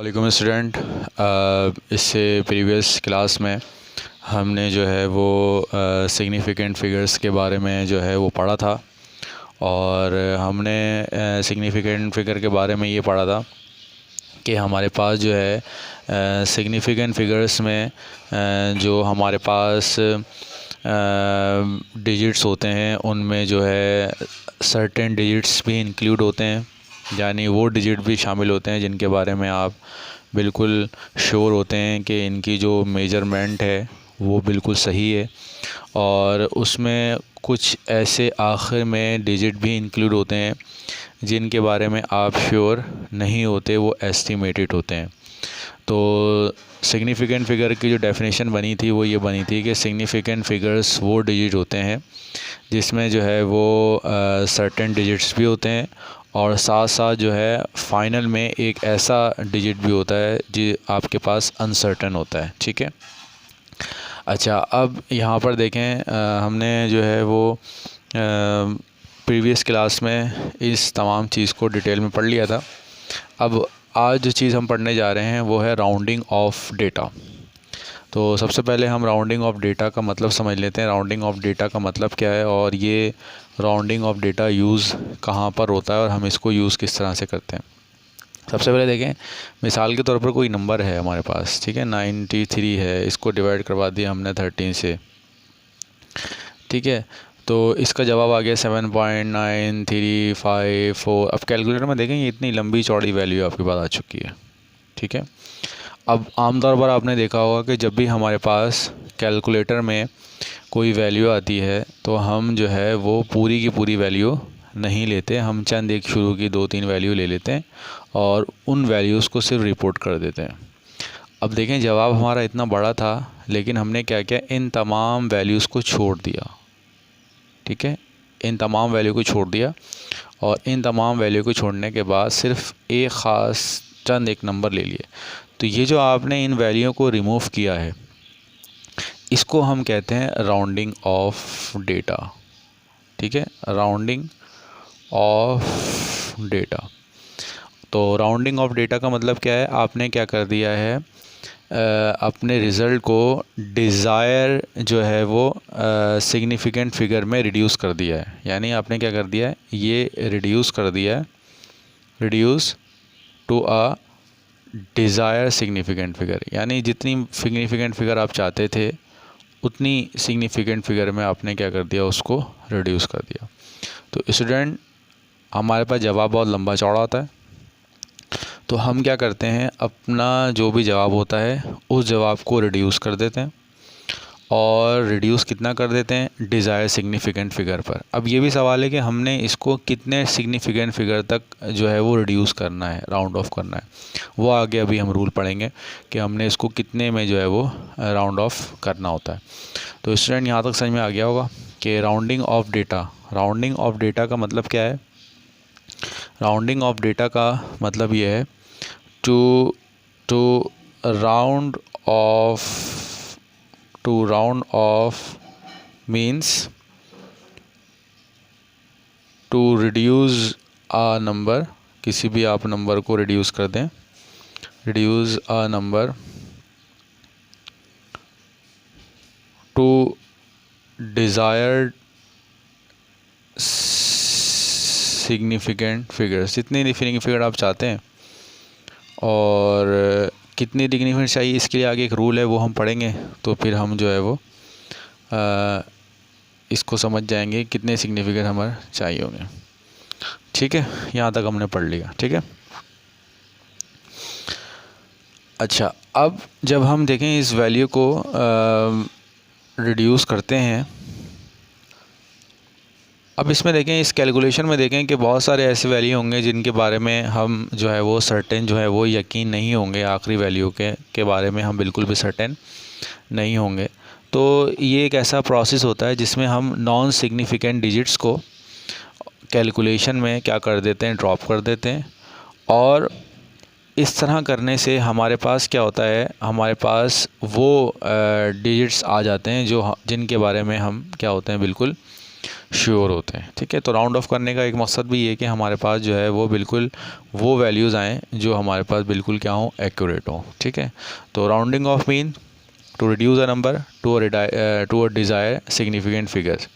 वालेकुम स्टूडेंट। इससे previous class में हमने जो है वो सिग्निफिकेंट फिगर्स के बारे में जो है वो पढ़ा था। और हमने सिग्निफिकेंट फिगर के बारे में ये पढ़ा था कि हमारे पास जो है सिग्निफिकेंट फिगर्स में जो हमारे पास डिजिट्स होते हैं उनमें जो है सर्टेन डिजिट्स भी इंक्लूड होते हैं, यानी वो डिजिट भी शामिल होते हैं जिनके बारे में आप बिल्कुल श्योर होते हैं कि इनकी जो मेजरमेंट है वो बिल्कुल सही है। और उसमें कुछ ऐसे आखिर में डिजिट भी इंक्लूड होते हैं जिनके बारे में आप श्योर नहीं होते, वो एस्टिमेटेड होते हैं। तो सिग्निफिकेंट फिगर की जो डेफिनेशन बनी थी वो ये बनी थी कि सिग्निफिकेंट फिगर्स वो डिजिट होते हैं जिसमें जो है वो सर्टेन डिजिट्स भी होते हैं और साथ साथ जो है फाइनल में एक ऐसा डिजिट भी होता है जो आपके पास अनसर्टेन होता है। ठीक है। अच्छा, अब यहाँ पर देखें, हमने जो है वो प्रीवियस क्लास में इस तमाम चीज़ को डिटेल में पढ़ लिया था। अब आज जो चीज़ हम पढ़ने जा रहे हैं वो है राउंडिंग ऑफ डेटा। तो सबसे पहले हम राउंडिंग ऑफ डेटा का मतलब समझ लेते हैं। राउंडिंग ऑफ डेटा का मतलब क्या है और ये राउंडिंग ऑफ डेटा यूज़ कहाँ पर होता है और हम इसको यूज़ किस तरह से करते हैं। सबसे पहले देखें, मिसाल के तौर पर कोई नंबर है हमारे पास, ठीक है, 93 है, इसको डिवाइड करवा दिया हमने 13 से, ठीक है। तो इसका जवाब आ गया 7.9354। अब कैलकुलेटर में देखें, ये इतनी लंबी चौड़ी वैल्यू आपके पास आ चुकी है, ठीक है। अब आमतौर पर आपने देखा होगा कि जब भी हमारे पास कैलकुलेटर में कोई वैल्यू आती है तो हम जो है वो पूरी की पूरी वैल्यू नहीं लेते, हम चंद एक शुरू की 2-3 वैल्यू ले लेते हैं और उन वैल्यूज़ को सिर्फ रिपोर्ट कर देते हैं। अब देखें, जवाब हमारा इतना बड़ा था लेकिन हमने क्या किया, इन तमाम वैल्यूज़ को छोड़ दिया, ठीक है, इन तमाम वैल्यू को छोड़ दिया। और इन तमाम वैल्यू को छोड़ने के बाद सिर्फ एक ख़ास चंद एक नंबर ले लिए। तो ये जो आपने इन वैल्यू को रिमूव किया है इसको हम कहते हैं राउंडिंग ऑफ डेटा, ठीक है, राउंडिंग ऑफ डेटा। तो राउंडिंग ऑफ डेटा का मतलब क्या है, आपने क्या कर दिया है, अपने रिज़ल्ट को डिज़ायर जो है वो सिग्निफिकेंट फिगर में रिड्यूस कर दिया है। यानी आपने क्या कर दिया है, ये रिड्यूस कर दिया है, reduce to a desire significant figure. यानी जितनी सिग्निफिकेंट फिगर आप चाहते थे उतनी सिग्निफिकेंट फिगर में आपने क्या कर दिया, उसको रिड्यूस कर दिया। तो स्टूडेंट, हमारे पास जवाब बहुत लंबा चौड़ा होता है, तो हम क्या करते हैं, अपना जो भी जवाब होता है उस जवाब को रिड्यूस कर देते हैं। और रिड्यूस कितना कर देते हैं, डिज़ायर सिग्निफिकेंट फिगर पर। अब ये भी सवाल है कि हमने इसको कितने सिग्निफिकेंट फिगर तक जो है वो रिड्यूस करना है, राउंड ऑफ करना है। वो आगे अभी हम रूल पढ़ेंगे कि हमने इसको कितने में जो है वो राउंड ऑफ करना होता है। तो स्टूडेंट, यहाँ तक समझ में आ गया होगा कि rounding off data, rounding off data का मतलब क्या है। राउंडिंग ऑफ डेटा का मतलब ये है to round off means to reduce a number, किसी भी आप नंबर को रिड्यूस कर दें, reduce a number to desired significant figures, जितनी सिग्निफिकेंट फिगर आप चाहते हैं और कितनी डिग्निफिकेंट चाहिए, इसके लिए आगे एक रूल है वो हम पढ़ेंगे। तो फिर हम जो है वो इसको समझ जाएंगे कितने सिग्निफिकेंट हमारे चाहिए होंगे, ठीक है। यहाँ तक हमने पढ़ लिया, ठीक है। अच्छा, अब जब हम देखें इस वैल्यू को रिड्यूस करते हैं, अब इसमें देखें, इस कैलकुलेशन में देखें कि बहुत सारे ऐसे वैल्यू होंगे जिनके बारे में हम जो है वो सर्टेन जो है वो यकीन नहीं होंगे, आखिरी वैल्यू के बारे में हम बिल्कुल भी सर्टेन नहीं होंगे। तो ये एक ऐसा प्रोसेस होता है जिसमें हम नॉन सिग्निफिकेंट डिजिट्स को कैलकुलेशन में क्या कर देते हैं, ड्रॉप कर देते हैं। और इस तरह करने से हमारे पास क्या होता है, हमारे पास वो डिजिट्स आ जाते हैं जो जिनके बारे में हम क्या होते हैं, बिल्कुल श्योर होते हैं। ठीक है, तो राउंड ऑफ करने का एक मकसद भी ये कि हमारे पास जो है वो बिल्कुल वो वैल्यूज़ आएँ जो हमारे पास बिल्कुल क्या हो, एक्यूरेट हो। ठीक है, तो rounding off mean to reduce a number to a desire significant figures.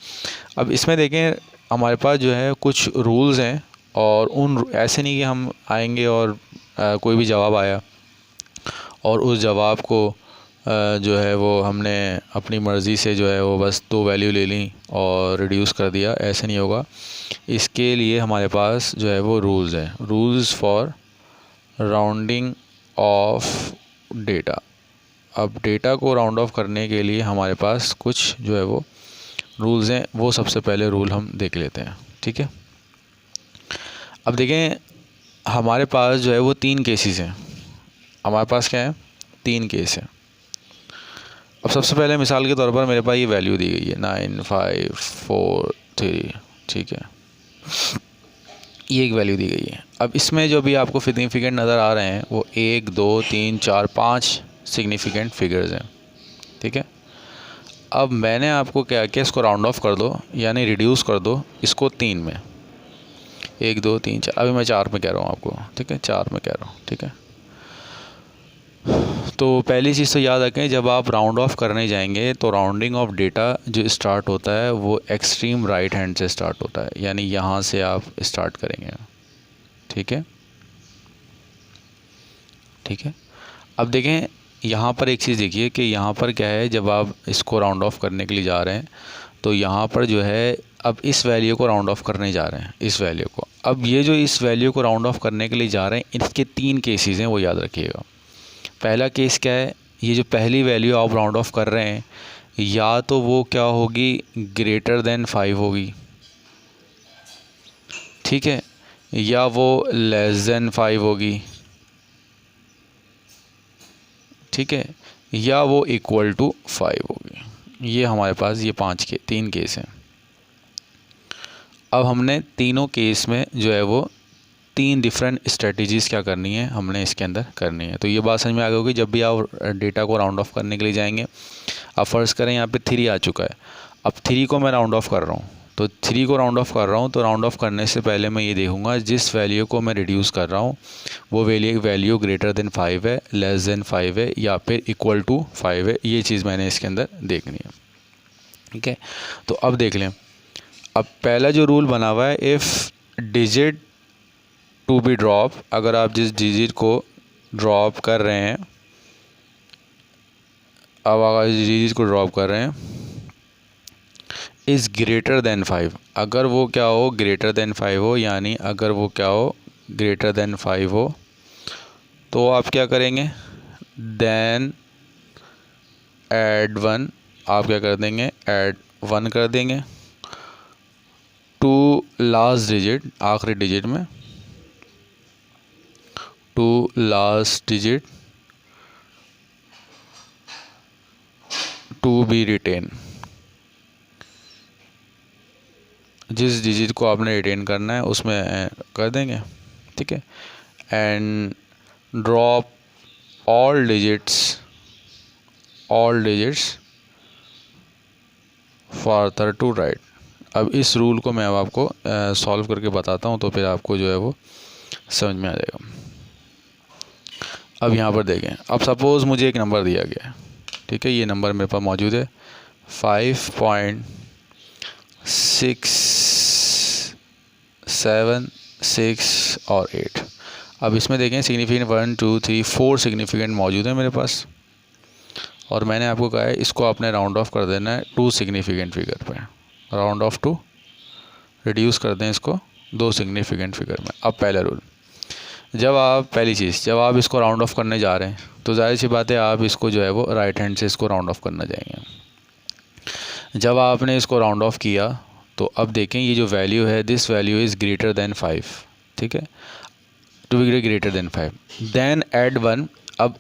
अब इसमें देखें हमारे पास जो है कुछ रूल्स हैं, और उन ऐसे नहीं कि हम आएंगे और कोई भी जवाब आया और उस जवाब को जो है वो हमने अपनी मर्ज़ी से जो है वो बस दो वैल्यू ले ली और रिड्यूस कर दिया, ऐसे नहीं होगा। इसके लिए हमारे पास जो है वो रूल्स हैं, rules for rounding off data. अब डेटा को राउंड ऑफ करने के लिए हमारे पास कुछ जो है वो रूल्स हैं, वो सबसे पहले रूल हम देख लेते हैं। ठीक है, अब देखें हमारे पास जो है वो 3 केसेस हैं। हमारे पास क्या है, 3 केस है। अब सबसे पहले मिसाल के तौर पर मेरे पास ये वैल्यू दी गई है 9543। ठीक है, ये एक वैल्यू दी गई है। अब इसमें जो भी आपको सिग्निफिकेंट नज़र आ रहे हैं वो 1 2 3 4 5 सिग्निफिकेंट फिगर्स हैं। ठीक है, अब मैंने आपको क्या किया, इसको राउंड ऑफ कर दो, यानी रिड्यूस कर दो इसको 3 में, 1 2 3 4। अभी मैं 4 में कह रहा हूँ आपको। ठीक है, 4 में कह रहा हूँ। ठीक है, तो पहली चीज़ तो याद रखें, जब आप राउंड ऑफ करने जाएंगे तो राउंडिंग ऑफ डेटा जो स्टार्ट होता है वो एक्सट्रीम राइट हैंड से स्टार्ट होता है, यानी यहाँ से आप स्टार्ट करेंगे। ठीक है, ठीक है, अब देखें यहाँ पर एक चीज़ देखिए कि यहाँ पर क्या है, जब आप इसको राउंड ऑफ करने के लिए जा रहे हैं तो यहाँ पर जो है अब इस वैल्यू को राउंड ऑफ करने जा रहे हैं, इस वैल्यू को। अब ये जो इस वैल्यू को राउंड ऑफ करने के लिए जा रहे हैं, इसके 3 केसेस हैं, वो याद रखिएगा। पहला केस क्या है, ये जो पहली वैल्यू आप राउंड ऑफ कर रहे हैं या तो वो क्या होगी, ग्रेटर देन 5 होगी। ठीक है, या वो लेस देन 5 होगी। ठीक है, या वो इक्वल टू 5 होगी। ये हमारे पास ये 3 केस हैं। अब हमने तीनों केस में जो है वो 3 डिफरेंट स्ट्रेटजीज़ क्या करनी है, हमने इसके अंदर करनी है। तो ये बात समझ में आ गई होगी। जब भी आप डेटा को राउंड ऑफ करने के लिए जाएंगे, अब फ़र्ज़ करें यहाँ पे 3 आ चुका है, अब 3 को मैं राउंड ऑफ कर रहा हूँ, तो 3 को राउंड ऑफ कर रहा हूँ, तो राउंड ऑफ करने से पहले मैं ये देखूँगा जिस वैल्यू को मैं रिड्यूस कर रहा हूँ वो वैल्यू ग्रेटर देन 5 है, लेस देन 5 है, या फिर इक्वल टू 5 है। ये चीज़ मैंने इसके अंदर देखनी है। ठीक है, तो अब देख लें। अब पहला जो रूल बना हुआ है, if digit to be drop, अगर आप जिस डिजिट को ड्रॉप कर रहे हैं, अब अगर जिस डिजिट को ड्रॉप कर रहे हैं इज़ ग्रेटर देन 5, अगर वो क्या हो, ग्रेटर देन 5 हो, यानी अगर वो क्या हो, ग्रेटर देन 5 हो, तो आप क्या करेंगे, देन ऐड 1, आप क्या कर देंगे, ऐड 1 कर देंगे टू लास्ट डिजिट, आखिरी डिजिट में, to last digit to be retain. जिस डिजिट को आपने रिटेन करना है उसमें कर देंगे। ठीक है, and drop all digits further to right. अब इस रूल को मैं अब आपको सॉल्व करके बताता हूँ, तो फिर आपको जो है वो समझ में आ जाएगा। अब यहाँ पर देखें, अब सपोज़ मुझे एक नंबर दिया गया है। ठीक है, ये नंबर मेरे पास मौजूद है 5.676 और 8। अब इसमें देखें सिग्निफिकेंट 1 2 3 4 सिग्निफिकेंट मौजूद है मेरे पास, और मैंने आपको कहा है इसको आपने राउंड ऑफ कर देना है 2 सिग्निफिकेंट फिगर पे, राउंड ऑफ टू, रिड्यूस कर दें इसको 2 सिग्निफिकेंट फिगर में। अब पहला रूल, पहली चीज़ जब आप इसको राउंड ऑफ करने जा रहे हैं तो जाहिर सी बात है आप इसको जो है वो राइट हैंड से इसको राउंड ऑफ करना जाएंगे। जब आपने इसको राउंड ऑफ किया तो अब देखें ये जो वैल्यू है, this value is greater than 5। ठीक है, to be greater than 5, then add 1। अब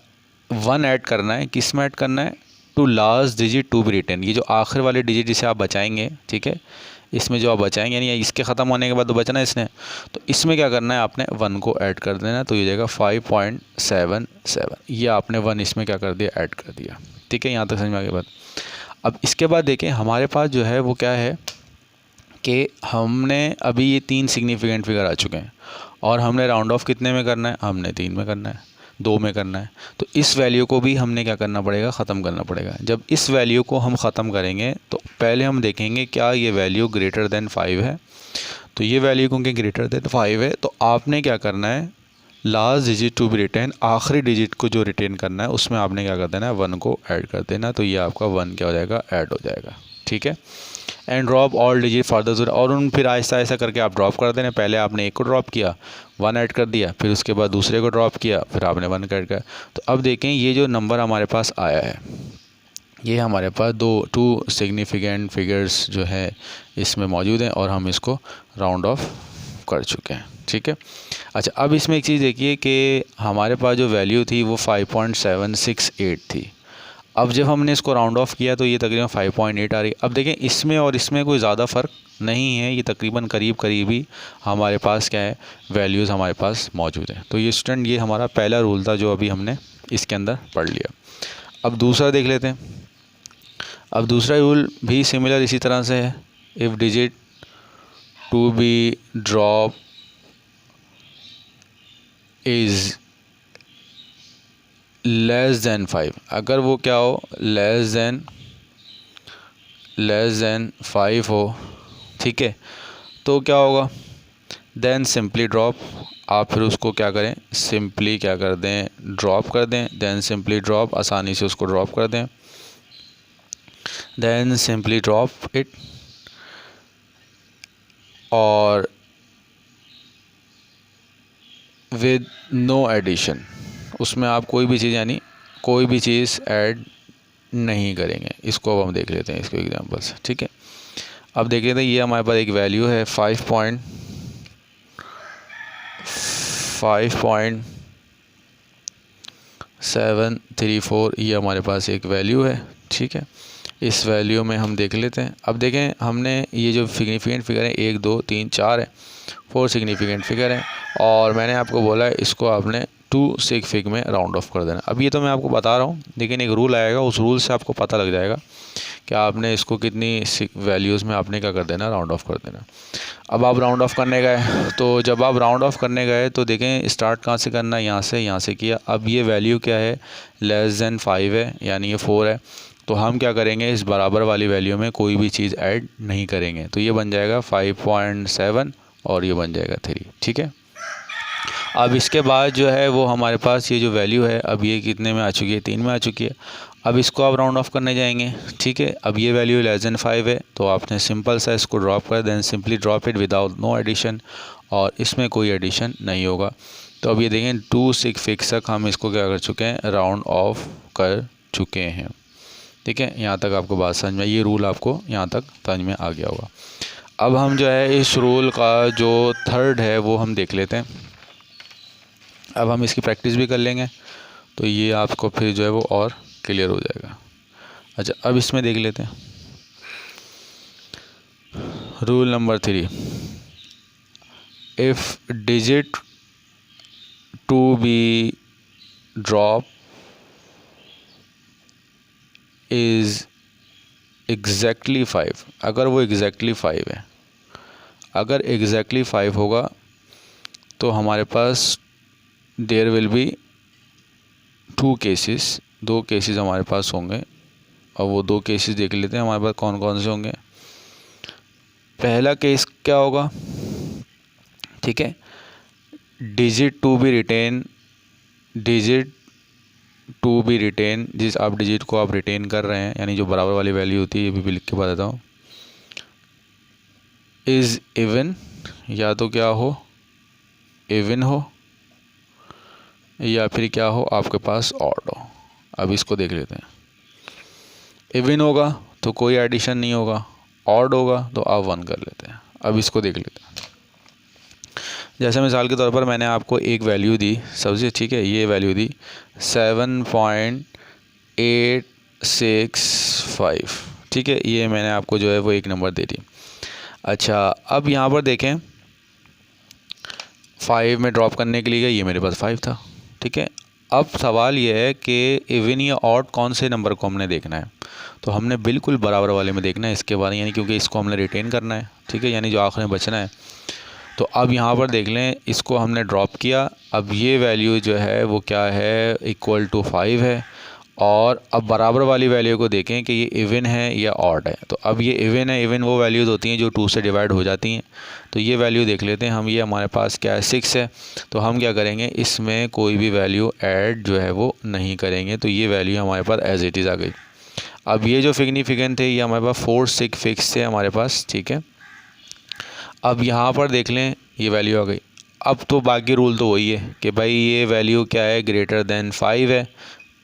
1 ऐड करना है, किस में ऐड करना है, to last digit to be retain, ये जो आखिर वाले डिजिट जिसे आप बचाएंगे। ठीक है, इसमें जो आप बचाएंगे यानी इसके ख़त्म होने के बाद तो बचना है इसने, तो इसमें क्या करना है, आपने 1 को ऐड कर देना, तो ये जाएगा 5.77। ये आपने 1 इसमें क्या कर दिया, ऐड कर दिया। ठीक है, यहाँ तक समझ में आ गई बात। अब इसके बाद देखें हमारे पास जो है वो क्या है कि हमने अभी ये 3 सिग्निफिकेंट फिगर आ चुके हैं और हमने राउंड ऑफ कितने में करना है, हमने 3 में करना है, 2 में करना है। तो इस वैल्यू को भी हमने क्या करना पड़ेगा, ख़त्म करना पड़ेगा। जब इस वैल्यू को हम ख़त्म करेंगे तो पहले हम देखेंगे क्या ये वैल्यू ग्रेटर देन 5 है। तो ये वैल्यू क्योंकि ग्रेटर देन 5 है तो आपने क्या करना है, last digit to be retain, आखिरी डिजिट को जो रिटेन करना है उसमें आपने क्या कर देना है, 1 को ऐड कर देना। तो ये आपका 1 क्या हो जाएगा, ऐड हो जाएगा। ठीक है। And drop all digit further, और उन फिर आहिस्ता आहिस्ता करके आप ड्रॉप कर देना। पहले आपने एक को ड्रॉप किया, 1 ऐड कर दिया, फिर उसके बाद दूसरे को ड्रॉप किया, फिर आपने 1 ऐड किया। तो अब देखें ये जो नंबर हमारे पास आया है, ये हमारे पास 2 सिग्निफिकेंट फिगर्स जो है इसमें मौजूद हैं और हम इसको राउंड ऑफ कर चुके हैं। ठीक है। अच्छा, अब इसमें एक चीज़ देखिए कि हमारे पास जो वैल्यू थी वो 5.768 थी। अब जब हमने इसको राउंड ऑफ किया तो ये तकरीबन 5.8 आ रही। अब देखें इसमें और इसमें कोई ज़्यादा फ़र्क नहीं है, ये तकरीबन करीब ही हमारे पास क्या है, वैल्यूज़ हमारे पास मौजूद हैं। तो ये स्टूडेंट, ये हमारा पहला रूल था जो अभी हमने इसके अंदर पढ़ लिया। अब दूसरा देख लेते हैं। अब दूसरा रूल भी सिमिलर इसी तरह से है। If digit to be drop is less than 5, अगर वो क्या हो, लेस देन 5 हो, ठीक है, तो क्या होगा, देन सिंपली ड्रॉप। आप फिर उसको क्या करें, सिंपली क्या कर दें, ड्रॉप कर दें। देन सिंपली ड्रॉप, आसानी से उसको ड्रॉप कर दें। देन सिंपली ड्रॉप इट, और विद नो एडिशन, उसमें आप कोई भी चीज़ यानी कोई भी चीज़ ऐड नहीं करेंगे। इसको अब हम देख लेते हैं इसको एग्जांपल से। ठीक है। अब देख लेते हैं, ये हमारे पास एक वैल्यू है 5.734, ये हमारे पास एक वैल्यू है। ठीक है। इस वैल्यू में हम देख लेते हैं। अब देखें हमने ये जो सिग्निफिकेंट फिगर है 1 2 3 4 है, 4 सिग्निफिकेंट फिगर है, और मैंने आपको बोला है इसको आपने 2 सिग फिग में राउंड ऑफ कर देना। अब ये तो मैं आपको बता रहा हूँ, लेकिन एक रूल आएगा, उस रूल से आपको पता लग जाएगा कि आपने इसको कितनी वैल्यूज़ में आपने क्या कर देना, राउंड ऑफ कर देना। अब आप राउंड ऑफ करने गए, तो जब आप राउंड ऑफ करने गए तो देखें स्टार्ट कहाँ से करना, यहाँ से किया। अब ये वैल्यू क्या है, लेस देन 5 है, यानी ये 4 है। तो हम क्या करेंगे, इस बराबर वाली वैल्यू में कोई भी चीज़ ऐड नहीं करेंगे। तो ये बन जाएगा 5.7 और ये बन जाएगा 3। ठीक है। अब इसके बाद जो है वो हमारे पास ये जो वैल्यू है, अब ये कितने में आ चुकी है, 3 में आ चुकी है। अब इसको आप राउंड ऑफ करने जाएंगे। ठीक है। अब ये वैल्यू लेस देन 5 है, तो आपने सिंपल सा इसको ड्रॉप कर दें, simply drop it without no addition, और इसमें कोई एडिशन नहीं होगा। तो अब ये देखें 2 सिग फिक्स तक हम इसको क्या कर चुके हैं, राउंड ऑफ कर चुके हैं। ठीक है। यहाँ तक आपको बात समझ में, ये रूल आपको यहाँ तक समझ में आ गया होगा। अब हम जो है इस रूल का जो थर्ड है वो हम देख लेते हैं। अब हम इसकी प्रैक्टिस भी कर लेंगे तो ये आपको फिर जो है वो और क्लियर हो जाएगा। अच्छा, अब इसमें देख लेते हैं rule number 3, if digit to be drop is exactly 5, अगर वो एग्जैक्टली 5 है, अगर एग्जैक्टली 5 होगा तो हमारे पास there will be 2 cases, 2 cases हमारे पास होंगे। और वो 2 केसेस देख लेते हैं हमारे पास कौन कौन से होंगे। पहला केस क्या होगा, ठीक है, डिजिट टू बी रिटेन, जिस आप डिजिट को आप रिटेन कर रहे हैं, यानी जो बराबर वाली वैल्यू होती है, ये भी लिख के बताता हूँ, इज़ इवन, या तो क्या हो, इवन हो, या फिर क्या हो आपके पास ऑड हो। अब इसको देख लेते हैं। इवन होगा तो कोई एडिशन नहीं होगा, ऑड होगा तो आप 1 कर लेते हैं। अब इसको देख लेते हैं। जैसे मिसाल के तौर पर मैंने आपको एक वैल्यू दी सबसे, ठीक है, ये वैल्यू दी 7.865, ठीक है, ये मैंने आपको जो है वो एक नंबर दे दी। अच्छा, अब यहाँ पर देखें 5 में ड्रॉप करने के लिए ये मेरे पास 5 था, ठीक है। अब सवाल ये है कि इवन या ऑड कौन से नंबर को हमने देखना है, तो हमने बिल्कुल बराबर वाले में देखना है इसके बारे, यानी क्योंकि इसको हमने रिटेन करना है, ठीक है, यानी जो आखिर में बचना है। तो अब यहाँ पर देख लें, इसको हमने ड्रॉप किया, अब ये वैल्यू जो है वो क्या है, इक्वल टू 5 है। और अब बराबर वाली वैल्यू को देखें कि ये इवन है या ऑड है। तो अब ये इवन है, इवन वो वैल्यूज़ होती हैं जो 2 से डिवाइड हो जाती हैं। तो ये वैल्यू देख लेते हैं हम, ये हमारे पास क्या है 6 है। तो हम क्या करेंगे, इसमें कोई भी वैल्यू ऐड जो है वो नहीं करेंगे, तो ये वैल्यू हमारे पास एज इट इज़ आ गई। अब ये जो सिग्निफिकेंट थे ये हमारे पास 4 6 फिक्स थे हमारे पास, ठीक है। अब यहाँ पर देख लें ये वैल्यू आ गई। अब तो बाकी रूल तो वही है कि भाई ये वैल्यू क्या है, ग्रेटर देन 5 है,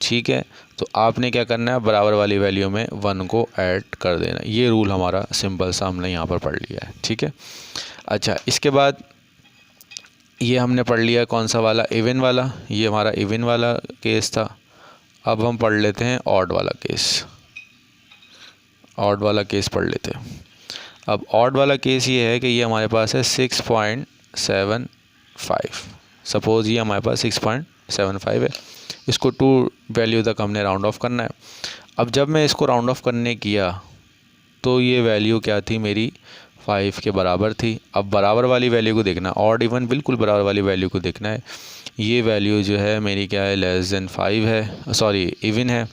ठीक है। तो आपने क्या करना है, बराबर वाली वैल्यू में 1 को ऐड कर देना। ये रूल हमारा सिंपल सा हमने यहाँ पर पढ़ लिया है, ठीक है। अच्छा, इसके बाद ये हमने पढ़ लिया कौन सा वाला, इवन वाला, ये हमारा इवन वाला केस था। अब हम पढ़ लेते हैं ऑड वाला केस, ऑड वाला केस पढ़ लेते हैं। अब ऑड वाला केस ये है कि ये हमारे पास है 6.75। सपोज़ ये हमारे पास 6.75 है, इसको 2 वैल्यू तक हमने राउंड ऑफ करना है। अब जब मैं इसको राउंड ऑफ करने किया तो ये वैल्यू क्या थी मेरी, 5 के बराबर थी। अब बराबर वाली वैल्यू को देखना, ऑड इवन बिल्कुल बराबर वाली वैल्यू को देखना है। ये वैल्यू जो है मेरी क्या है, लेस देन 5 है, सॉरी इवन है,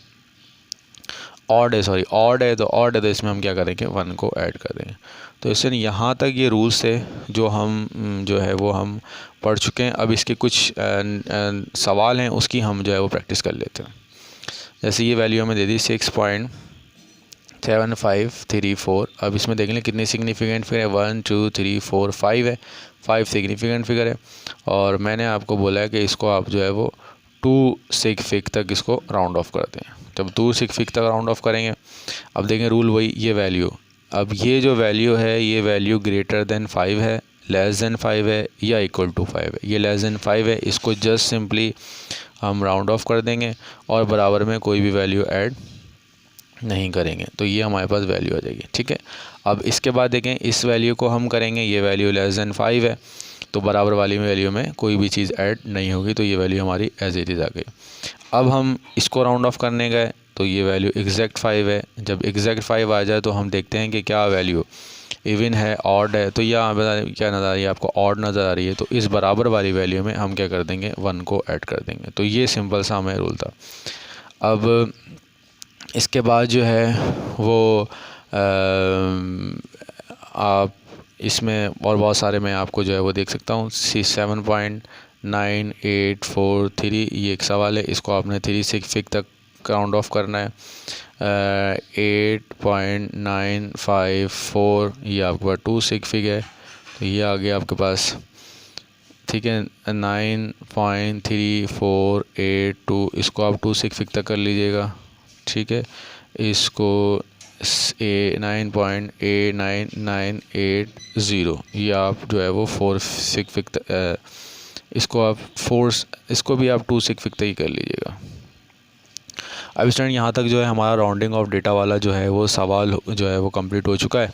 ऑड है, सॉरी ऑड है। तो ऑड है तो इसमें हम क्या करेंगे, 1 को ऐड कर देंगे। तो इससे यहाँ तक ये रूल्स थे जो हम जो है वो हम पढ़ चुके हैं। अब इसके कुछ सवाल हैं, उसकी हम जो है वो प्रैक्टिस कर लेते हैं। जैसे ये वैल्यू हमें दे दी 6.7534। अब इसमें देख लें कितने सिग्निफिकेंट फिगर है, 1 2 3 4 5 है, 5 सिग्निफिकेंट फिगर है। और मैंने आपको बोला है कि इसको आप जो है वो 2 सिग फिग तक इसको राउंड ऑफ कर दें। जब 2 सिग फिग तक राउंड ऑफ करेंगे, अब देखें रूल वही, ये वैल्यू, अब ये जो वैल्यू है ये वैल्यू ग्रेटर देन 5 है, लेस देन 5 है या इक्वल टू 5 है। ये लेस देन 5 है, इसको जस्ट सिंपली हम राउंड ऑफ कर देंगे और बराबर में कोई भी वैल्यू ऐड नहीं करेंगे, तो ये हमारे पास वैल्यू आ जाएगी, ठीक है। अब इसके बाद देखें इस वैल्यू को हम करेंगे, ये वैल्यू लेस देन 5 है, तो बराबर वाली वैल्यू में कोई भी चीज़ ऐड नहीं होगी, तो ये वैल्यू हमारी एज इट इज़ आ गई। अब हम इसको राउंड ऑफ करने गए तो ये वैल्यू एग्जैक्ट 5 है। जब एग्जैक्ट 5 आ जाए तो हम देखते हैं कि क्या वैल्यू इवन है, ऑड है। तो यहाँ क्या नज़र आ रही है आपको, ऑड नज़र आ रही है। तो इस बराबर वाली वैल्यू में हम क्या कर देंगे, 1 को ऐड कर देंगे। तो ये सिंपल सा हमें रूल था। अब इसके बाद जो है वो आप इसमें और बहुत सारे मैं आपको जो है वो देख सकता हूँ। 7.9843 ये एक सवाल है, इसको आपने 3 सिग फिग तक राउंड ऑफ करना है। 8.954 ये आपके पास 2 सिग फिग है, तो ये आ गया आपके पास, ठीक है। 9.3482 इसको आप 2 सिग फिग तक कर लीजिएगा, ठीक है। इसको 9.8998 ये आप जो है वो 4 सिग फिग इसको आप इसको भी आप 2 सिग फिग तक ही कर लीजिएगा। अब स्टूडेंट यहाँ तक जो है हमारा राउंडिंग ऑफ डेटा वाला जो है वो सवाल जो है वो कंप्लीट हो चुका है।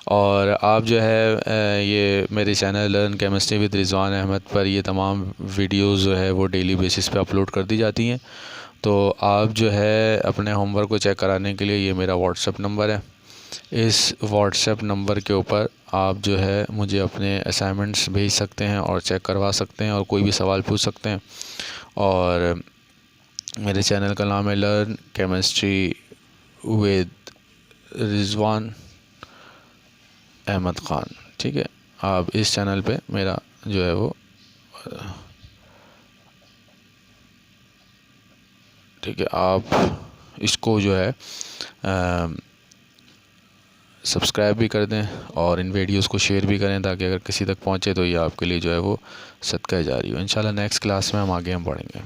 और आप जो है ये मेरे channel learn chemistry with Rizwan Ahmad पर ये तमाम वीडियोस जो है वो डेली बेसिस पे अपलोड कर दी जाती हैं। तो आप जो है अपने होमवर्क को चेक कराने के लिए ये मेरा व्हाट्सएप नंबर है, इस व्हाट्सएप नंबर के ऊपर आप जो है मुझे अपने असाइनमेंट्स भेज सकते हैं और चेक करवा सकते हैं और कोई भी सवाल पूछ सकते हैं। और मेरे चैनल का नाम है learn chemistry with Rizwan Ahmad Khan, ठीक है। आप इस चैनल पे मेरा जो है वो ठीक है, आप इसको जो है सब्सक्राइब भी कर दें और इन वीडियोस को शेयर भी करें ताकि अगर किसी तक पहुंचे तो ये आपके लिए जो है वो सदका जारी हो। इंशाल्लाह नेक्स्ट क्लास में हम आगे पढ़ेंगे।